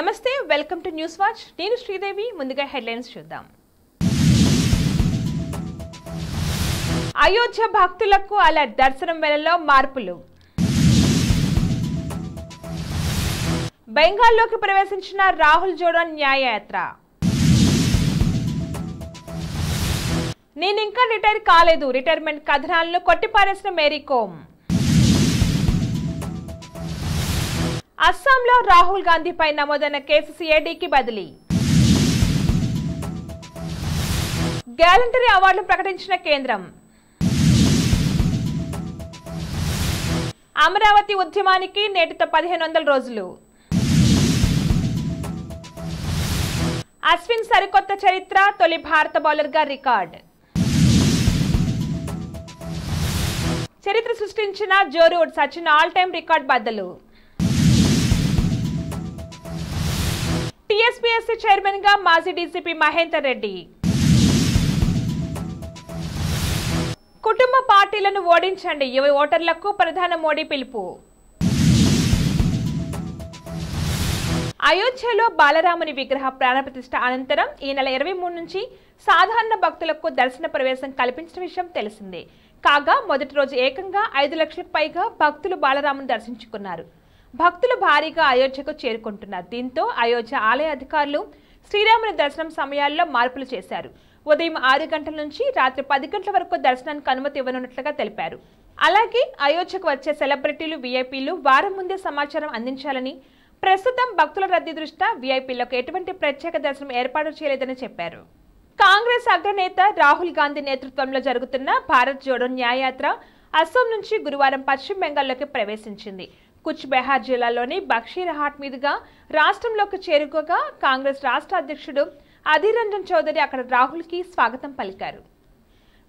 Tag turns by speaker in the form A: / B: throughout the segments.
A: నమస్తే welcome to news watch నేను శ్రీదేవి ముందుగా హెడ్లైన్స్ చూద్దాం అయోధ్య భక్తులకు అలర్ట్ దర్శనం వేళల్లో మార్పులు బెంగాల్లోకి ప్రవేశించిన రాహుల్ జోడో న్యాయయాత్ర నేనింకా రిటైర్ కాలేదు రిటైర్మెంట్ కథనాలను కొట్టిపారేసిన మేరీ కోమ్ అస్సాంలో రాహుల్ గాంధీపై నమోదైన కేసు సిఐడికి బదిలీ గ్యాలంటరీ అవార్డులు ప్రకటించిన కేంద్రం అమరావతి ఉద్యమానికి నేటితో 1500 రోజులు అశ్విన్ సరికొత్త చరిత్ర తొలి భారత బౌలర్గా రికార్డ్ చరిత్ర సృష్టించిన Joe Root Sachin all time record బద్దలు టీఎస్పీఎస్సీ చైర్మన్ గా మాజీ డీసీపీ మహేందర్ రెడ్డి కుటుంబ పార్టీలను ఓడించండి యువ ఓటర్లకు ప్రధాని మోడీ పిలుపు అయోధ్యలో బాలరాముని విగ్రహ ప్రాణప్రతిష్ఠ అనంతరం ఈ నెల 23 నుంచి సాధారణ భక్తులకు దర్శన ప్రవేశం కల్పించిన విషయం తెలిసిందే. కాగా మొదటి రోజు ఏకంగా 5 లక్షలకు పైగా భక్తులు బాలరాముని దర్శించుకున్నారు. భక్తులు భారీగా అయోధ్యకు చేరుకుంటున్నారు. దీంతో అయోధ్య ఆలయ అధికారులు శ్రీరాముని దర్శనం సమయాల్లో మార్పులు చేశారు. ఉదయం 6 గంటల నుంచి రాత్రి 10 గంటల వరకు దర్శనానికి అనుమతి ఇవ్వనున్నట్లుగా తెలిపారు. అలాగే అయోధ్యకు వచ్చే సెలబ్రిటీలు వీఐపీలు వారం ముందే సమాచారం అందించాలని, ప్రస్తుతం భక్తుల రద్దీ దృష్ట్యా వీఐపీలకు ఎటువంటి ప్రత్యేక దర్శనం ఏర్పాటు చేయలేదని చెప్పారు. కాంగ్రెస్ అగ్రనేత రాహుల్ గాంధీ నేతృత్వంలో జరుగుతున్న భారత్ జోడో న్యాయయాత్ర అస్సాం నుంచి గురువారం పశ్చిమ బెంగాల్లోకి ప్రవేశించింది. కుచ్ బెహార్ జిల్లాలోని బక్షీరహాట్ మీదుగా రాష్ట్రంలోకి చేరుకోగా కాంగ్రెస్ రాష్ట్ర అధ్యక్షుడు అధీర్ రంజన్ చౌదరి అక్కడ రాహుల్కి స్వాగతం పలికారు.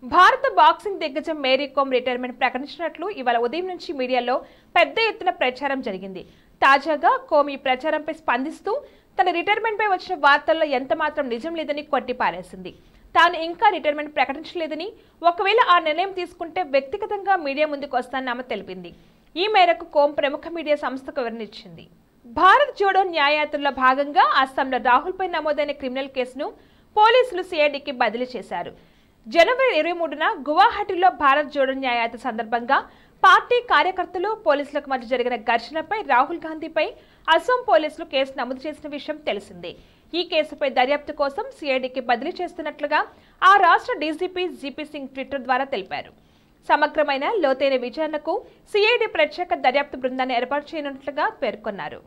A: భారత బాక్సింగ్ దిగ్గజం మేరీ కోమ్ రిటైర్మెంట్ ప్రకటించినట్లు ఇవాళ ఉదయం నుంచి మీడియాలో పెద్ద ఎత్తున ప్రచారం జరిగింది. తాజాగా కోమ్ ఈ ప్రచారంపై స్పందిస్తూ తన రిటైర్మెంట్పై వచ్చిన వార్తల్లో ఎంత మాత్రం నిజం లేదని కొట్టిపారేసింది. తాను ఇంకా రిటైర్మెంట్ ప్రకటించలేదని, ఒకవేళ ఆ నిర్ణయం తీసుకుంటే వ్యక్తిగతంగా మీడియా ముందుకు వస్తానని ఆమె తెలిపింది. ఈ మేరకు కోమ్ ప్రముఖ మీడియా సంస్థకు వివరణిచ్చింది. భారత్ జోడో న్యాయయాత్రలో భాగంగా అస్సాంలో రాహుల్పై నమోదైన క్రిమినల్ కేసును పోలీసులు సిఐడికి బదిలీ చేశారు. జనవరి 23న గువాహటిలో భారత్ జోడో న్యాయయాత్ర సందర్భంగా పార్టీ కార్యకర్తలు పోలీసులకు మధ్య జరిగిన ఘర్షణపై రాహుల్ గాంధీపై అస్సాం పోలీసులు కేసు నమోదు చేసిన విషయం తెలిసిందే. ఈ కేసుపై దర్యాప్తు కోసం సిఐడికి బదిలీ చేస్తున్నట్లుగా ఆ రాష్ట్ర డీజీపీ జీపీ సింగ్ ట్విట్టర్ ద్వారా తెలిపారు. సమగ్రమైన లోతైన విచారణకు సిఐడి ప్రత్యేక దర్యాప్తు బృందాన్ని ఏర్పాటు చేయనున్నట్లుగా పేర్కొన్నారు.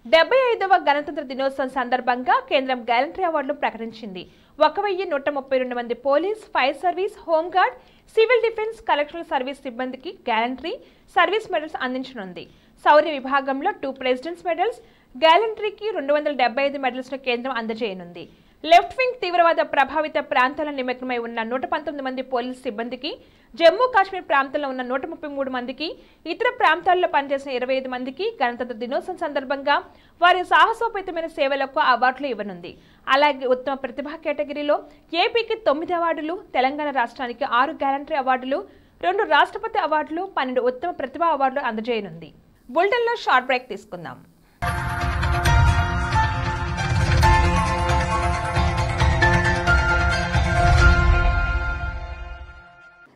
A: 75వ గణతంత్ర దినోత్సవం సందర్భంగా కేంద్రం గ్యాలంటరీ అవార్డులు ప్రకటించింది. 1132 మంది police, fire service, home guard, civil defence, correctional service సిబ్బందికి గ్యాలంటరీ సర్వీస్ మెడల్స్ అందించనుంది. శౌర్య విభాగంలో 2 ప్రెసిడెంట్స్ మెడల్స్, గ్యాలంటరీకి 275 మెడల్స్ ను కేంద్రం అందజేయనుంది. లెఫ్ట్ వింగ్ తీవ్రవాద ప్రభావిత ప్రాంతాల నిమగ్నమై ఉన్న 119 మంది పోలీసు సిబ్బందికి, జమ్మూ కాశ్మీర్ ప్రాంతంలో ఉన్న 133 మందికి, ఇతర ప్రాంతాల్లో పనిచేసిన 25 మందికి గణతంత్ర దినోత్సవం సందర్భంగా వారి సాహసోపేతమైన సేవలకు అవార్డులు ఇవ్వనుంది. అలాగే ఉత్తమ ప్రతిభా కేటగిరీలో ఏపీకి 9 అవార్డులు, తెలంగాణ రాష్ట్రానికి 6 గ్యాలంటరీ అవార్డులు, 2 రాష్ట్రపతి అవార్డులు, 12 ఉత్తమ ప్రతిభా అవార్డులు అందజేయనుంది. బులెటిన్లో షార్ట్ బ్రేక్ తీసుకుందాం.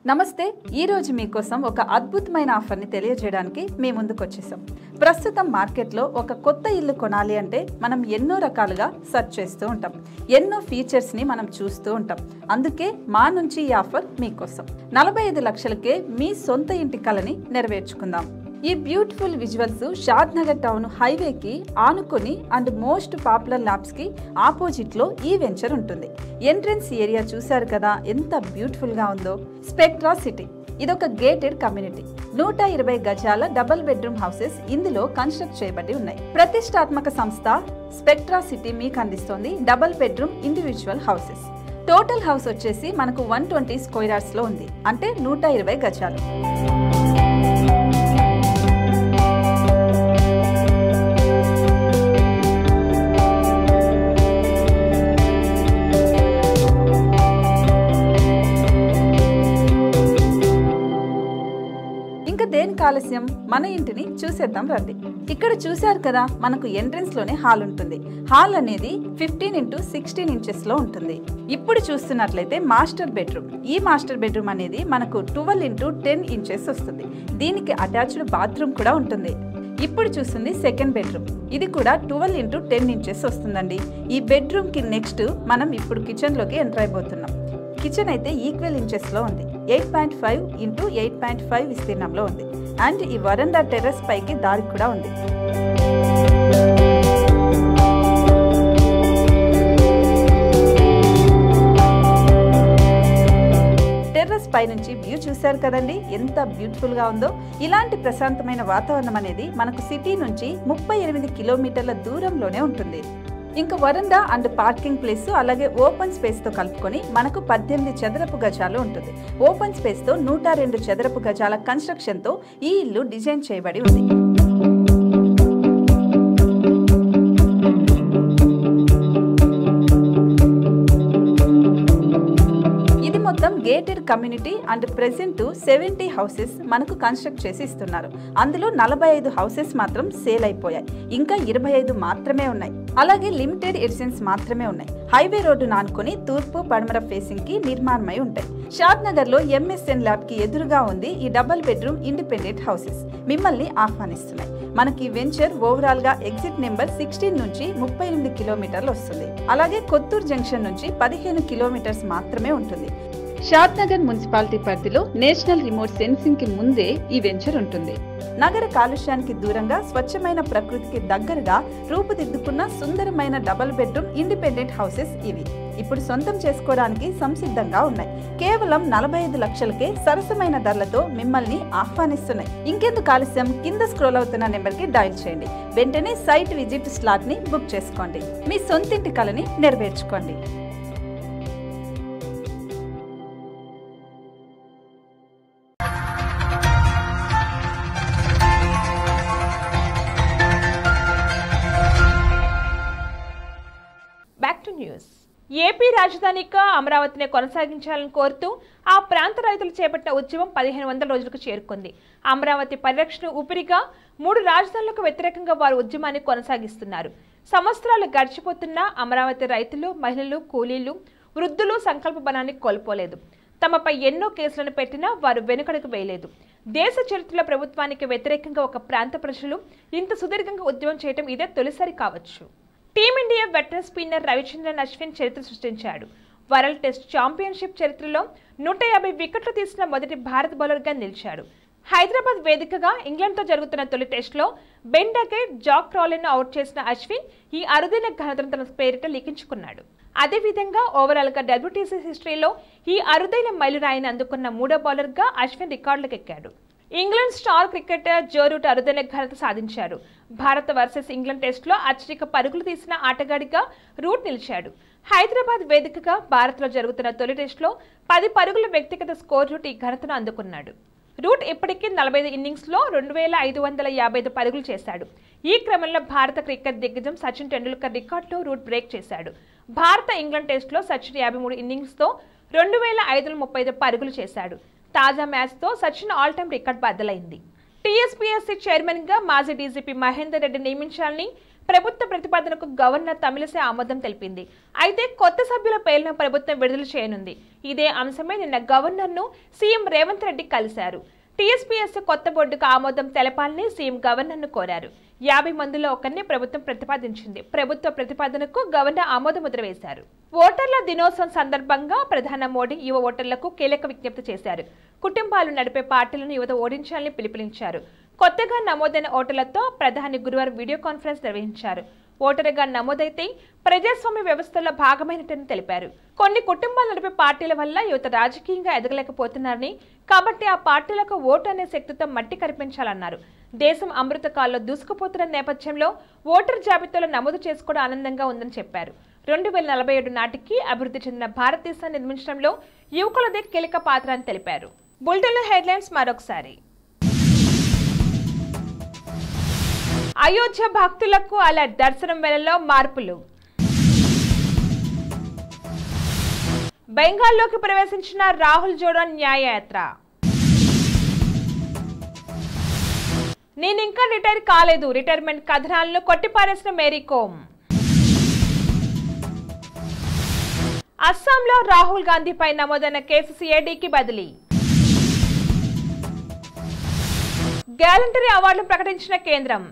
B: నమస్తే. ఈరోజు మీకోసం ఒక అద్భుతమైన ఆఫర్ని తెలియజేయడానికి మీ ముందుకు వచ్చేసాం. ప్రస్తుతం మార్కెట్లో ఒక కొత్త ఇల్లు కొనాలి అంటే మనం ఎన్నో రకాలుగా సెర్చ్ చేస్తూ ఉంటాం, ఎన్నో ఫీచర్స్ని మనం చూస్తూ ఉంటాం. అందుకే మా నుంచి ఈ ఆఫర్ మీకోసం. 45 లక్షలకే మీ సొంత ఇంటి కలని నెరవేర్చుకుందాం. ఈ బ్యూటిఫుల్ విజువల్స్ షాద్ నగర్ టౌన్ హైవేకి ఆనుకొని అండ్ మోస్ట్ పాపులర్ ల్యాబ్స్ కి ఆపోజిట్ లో ఈ వెంచర్ ఉంటుంది. ఎంట్రన్స్ ఏరియా చూశారు కదా ఎంత బ్యూటిఫుల్ గా ఉందో. స్పెక్ట్రా సిటీ ఇదొక గేటెడ్ కమ్యూనిటీ. 120 గజాల డబుల్ బెడ్రూమ్ హౌసెస్ ఇందులో కన్స్ట్రక్ట్ చేయబడి ఉన్నాయి. ప్రతిష్టాత్మక సంస్థ స్పెక్ట్రా సిటీ మీకు అందిస్తోంది double bedroom individual houses. Total house వచ్చేసి మనకు 120 స్క్వేర్ యార్డ్స్ లో ఉంది, అంటే 120 గజాలు. ఇంకెందుకు ఆలస్యం, మన ఇంటిని చూసేద్దాం రండి. ఇక్కడ చూశారు కదా, మనకు ఎంట్రన్స్ లోనే హాల్ ఉంటుంది. హాల్ అనేది 15x16 ఇంచెస్ లో ఉంటుంది. ఇప్పుడు చూస్తున్నట్లయితే మాస్టర్ బెడ్రూమ్. ఈ మాస్టర్ బెడ్రూమ్ అనేది మనకు 12x10 ఇంచెస్ వస్తుంది. దీనికి అటాచ్డ్ బాత్రూమ్ కూడా ఉంటుంది. ఇప్పుడు చూస్తుంది సెకండ్ బెడ్రూమ్. ఇది కూడా 12x10 ఇంచెస్ వస్తుందండి. ఈ బెడ్రూమ్ కి నెక్స్ట్ మనం ఇప్పుడు కిచెన్ లోకి ఎంటర్ అయిపోతున్నాం. కిచెన్ అయితే ఈక్వల్ ఇంచెస్ లో ఉంది. 8.5x8.5 విస్తీర్ణంలో ఉంది. అండ్ ఈ వరండా టెర్రస్ పైకి దారి కూడా ఉంది. టెర్రస్ పై నుంచి వ్యూ చూశారు కదండి, ఎంత బ్యూటిఫుల్ గా ఉందో. ఇలాంటి ప్రశాంతమైన వాతావరణం అనేది మనకు సిటీ నుంచి 38 కిలోమీటర్ల దూరంలోనే ఉంటుంది. ఇంకా వరండా అండ్ పార్కింగ్ ప్లేస్ అలాగే ఓపెన్ స్పేస్ తో కలుపుకొని మనకు 18 చదరపు గజాలు ఉంటుంది. ఓపెన్ స్పేస్ తో 102 చదరపు గజాల కన్స్ట్రక్షన్ తో ఈ ఇల్లు డిజైన్ చేయబడి ఉంది. మొత్తం gated community and present 70 houses మనకు కన్స్ట్రక్ట్ చేసి ఇస్తున్నారు. అందులో 45 హౌసెస్ మాత్రం సేల్ అయిపోయాయి. ఇంకా 25 మాత్రమే ఉన్నాయి. అలాగే లిమిటెడ్ ఎడిషన్స్ మాత్రమే ఉన్నాయి. హైవే రోడ్డు నానుకొని తూర్పు పడమర ఫేసింగ్ కి నిర్మాణమై ఉంటాయి. షాద్ నగర్ లో MSN ల్యాబ్ కి ఎదురుగా ఉంది ఈ డబుల్ బెడ్రూమ్ ఇండిపెండెంట్ హౌసెస్. మిమ్మల్ని ఆహ్వానిస్తున్నాయి. మనకి వెంచర్ ఓవరాల్ గా ఎగ్జిట్ నెంబర్ 16 నుంచి 38 కిలోమీటర్లు వస్తుంది. అలాగే కొత్తూరు జంక్షన్ నుంచి 15 కిలోమీటర్స్ మాత్రమే ఉంటుంది. షాద్ నగర్ మున్సిపాలిటీ పరిధిలో నేషనల్ రిమోట్ సెన్సింగ్ కి ముందే ఈ వెంచర్ ఉంటుంది. నగర కాలుష్యానికి దూరంగా స్వచ్ఛమైన ప్రకృతికి దగ్గరగా రూపుదిద్దుకున్న సుందరమైన డబుల్ బెడ్రూమ్ ఇండిపెండెంట్ హౌసెస్ ఇవి. ఇప్పుడు సొంతం చేసుకోవడానికి సంసిద్ధంగా ఉన్నాయి. కేవలం 45 లక్షలకే సరసమైన ధరలతో మిమ్మల్ని ఆహ్వానిస్తున్నాయి. ఇంకెందుకు ఆలస్యం, కింద స్క్రోల్ అవుతున్న నెంబర్ కి డయల్ చేయండి. వెంటనే సైట్ విజిట్ స్లాట్ ని బుక్ చేసుకోండి. మీ సొంతింటి కలని నెరవేర్చుకోండి.
A: ఏపీ రాజధానిగా అమరావతిని కొనసాగించాలని కోరుతూ ఆ ప్రాంత రైతులు చేపట్టిన ఉద్యమం 1500 రోజులకు చేరుకుంది. అమరావతి పరిరక్షణ ఊపిరిగా 3 రాజధానులకు వ్యతిరేకంగా వారు ఉద్యమాన్ని కొనసాగిస్తున్నారు. సంవత్సరాలు గడిచిపోతున్నా అమరావతి రైతులు, మహిళలు, కూలీలు, వృద్ధులు సంకల్ప బలాన్ని కోల్పోలేదు. తమపై ఎన్నో కేసులను పెట్టినా వారు వెనుకడుగు వేయలేదు. దేశ చరిత్రలో ప్రభుత్వానికి వ్యతిరేకంగా ఒక ప్రాంత ప్రజలు ఇంత సుదీర్ఘంగా ఉద్యమం చేయడం ఇదే తొలిసారి కావచ్చు. Team India veteran spinner Ravichandran Ashwin చరిత్ర సృష్టించాడు. వరల్డ్ టెస్ట్ ఛాంపియన్షిప్ చరిత్రలో 150 వికెట్లు తీసిన మొదటి భారత బౌలర్గా నిలిచాడు. హైదరాబాద్ వేదికగా ఇంగ్లాండ్తో జరుగుతున్న తొలి టెస్టులో బెన్ డకెట్, జాక్ క్రాలీను అవుట్ చేసిన అశ్విన్ ఈ అరుదైన ఘనతను తన పేరిట లిఖించుకున్నాడు. అదేవిధంగా ఓవరాల్గా WTC హిస్టరీలో ఈ అరుదైన మైలురాయిని అందుకున్న 3వ బౌలర్గా అశ్విన్ రికార్డులకు ఎక్కాడు. England star cricketer Joe Root అరుదైన ఘనత సాధించారు. భారత్ వర్సెస్ ఇంగ్లాండ్ టెస్టులో అత్యధిక పరుగులు తీసిన ఆటగాడిగా రూట్ నిలిచాడు. హైదరాబాద్ వేదికగా భారత్లో జరుగుతున్న తొలి టెస్టులో 10 పరుగుల వ్యక్తిగత స్కోర్ రూట్ ఈ ఘనతను అందుకున్నాడు. రూట్ ఇప్పటికీ 45 ఇన్నింగ్స్లో 2555 పరుగులు చేశాడు. ఈ క్రమంలో భారత క్రికెట్ దిగ్గజం సచిన్ టెండూల్కర్ రికార్డులో రూట్ బ్రేక్ చేశాడు. భారత ఇంగ్లాండ్ టెస్టులో సచిన్ 53 ఇన్నింగ్స్తో 2535 పరుగులు చేశాడు. తాజా మ్యాచ్తో సచిన్ ఆల్ టైమ్ రికార్డ్ బద్దలైంది. టీఎస్పీఎస్సీ చైర్మన్ గా మాజీ డీజీపీ మహేందర్ రెడ్డి నియమించాలని ప్రభుత్వ ప్రతిపాదనకు గవర్నర్ తమిళిసై ఆమోదం తెలిపింది. అయితే కొత్త సభ్యుల పేర్లను ప్రభుత్వం విడుదల చేయనుంది. ఇదే అంశమే నిన్న గవర్నర్ను సీఎం రేవంత్ రెడ్డి కలిశారు. టీఎస్పీఎస్సీ కొత్త బోర్డుకు ఆమోదం తెలపాలని సీఎం గవర్నర్ను కోరారు. 50 మందిలో ఒకరిని ప్రభుత్వం ప్రతిపాదించింది. ప్రభుత్వ ప్రతిపాదనకు గవర్నర్ ఆమోద ముద్ర వేశారు. ఓటర్ల దినోత్సవం సందర్భంగా ప్రధాని మోడీ యువ ఓటర్లకు కీలక విజ్ఞప్తి చేశారు. కుటుంబాలు నడిపే పార్టీలను యువత ఓడించాలని పిలుపునిచ్చారు. కొత్తగా నమోదైన ఓటర్లతో ప్రధాని గురువారం వీడియో కాన్ఫరెన్స్ నిర్వహించారు. ఓటరుగా నమోదైతే ప్రజాస్వామ్య వ్యవస్థలో భాగమైనట్టు తెలిపారు. కొన్ని కుటుంబాలు నడిపే పార్టీల వల్ల యువత రాజకీయంగా ఎదగలేకపోతున్నారని, కాబట్టి ఆ పార్టీలకు ఓటు అనే శక్తితో మట్టి కనిపించాలన్నారు. దేశం అమృతకాల్లో దూసుకుపోతున్న నేపథ్యంలో ఓటరు జాబితాలో నమోదు చేసుకోవడం ఆనందంగా ఉందని చెప్పారు. 2047 నాటికి అభివృద్ధి చెందిన భారతదేశాన్ని నిర్మించడంలో యువకులదే కీలక పాత్ర అని తెలిపారు. బులెటిన్ హెడ్లైన్స్ మరొకసారి. అయోధ్య భక్తులకు అలా దర్శనం వేళల్లో మార్పులు. బెంగాల్లోకి ప్రవేశించిన రాహుల్ జోడో న్యాయయాత్ర. నేనింకా రిటైర్ కాలేదు, రిటైర్మెంట్ కథనాలను కొట్టిపారేసిన మేరీ కోమ్. అస్సాంలో రాహుల్ గాంధీపై నమోదైన కేసు సిఐడికి బదిలీ. గ్యాలంటరీ అవార్డులు ప్రకటించిన కేంద్రం.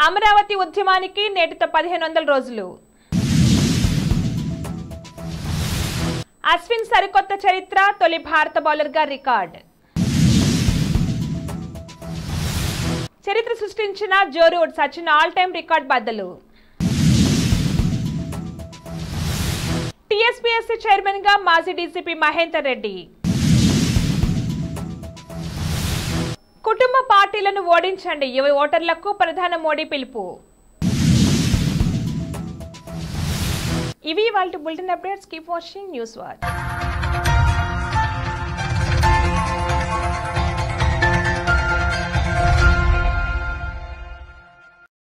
A: అమరావతి ఉద్యమానికి నేటితో 1500 రోజులు. అశ్విన్ సరికొత్త చరిత్ర, తొలి భారత బౌలర్గా రికార్డ్. చరిత్ర సృష్టించిన Joe Root Sachin all time record బద్దలు. టీఎస్పీఎస్సీ చైర్మన్ గా మాజీ డీసీపీ మహేందర్ రెడ్డి. కుటుంబ పార్టీలను ఓడించండి, యువ ఓటర్లకు ప్రధాని మోడీ పిలుపు. ఇవి వాళ్ళ bulletin updates. Keep watching news watch.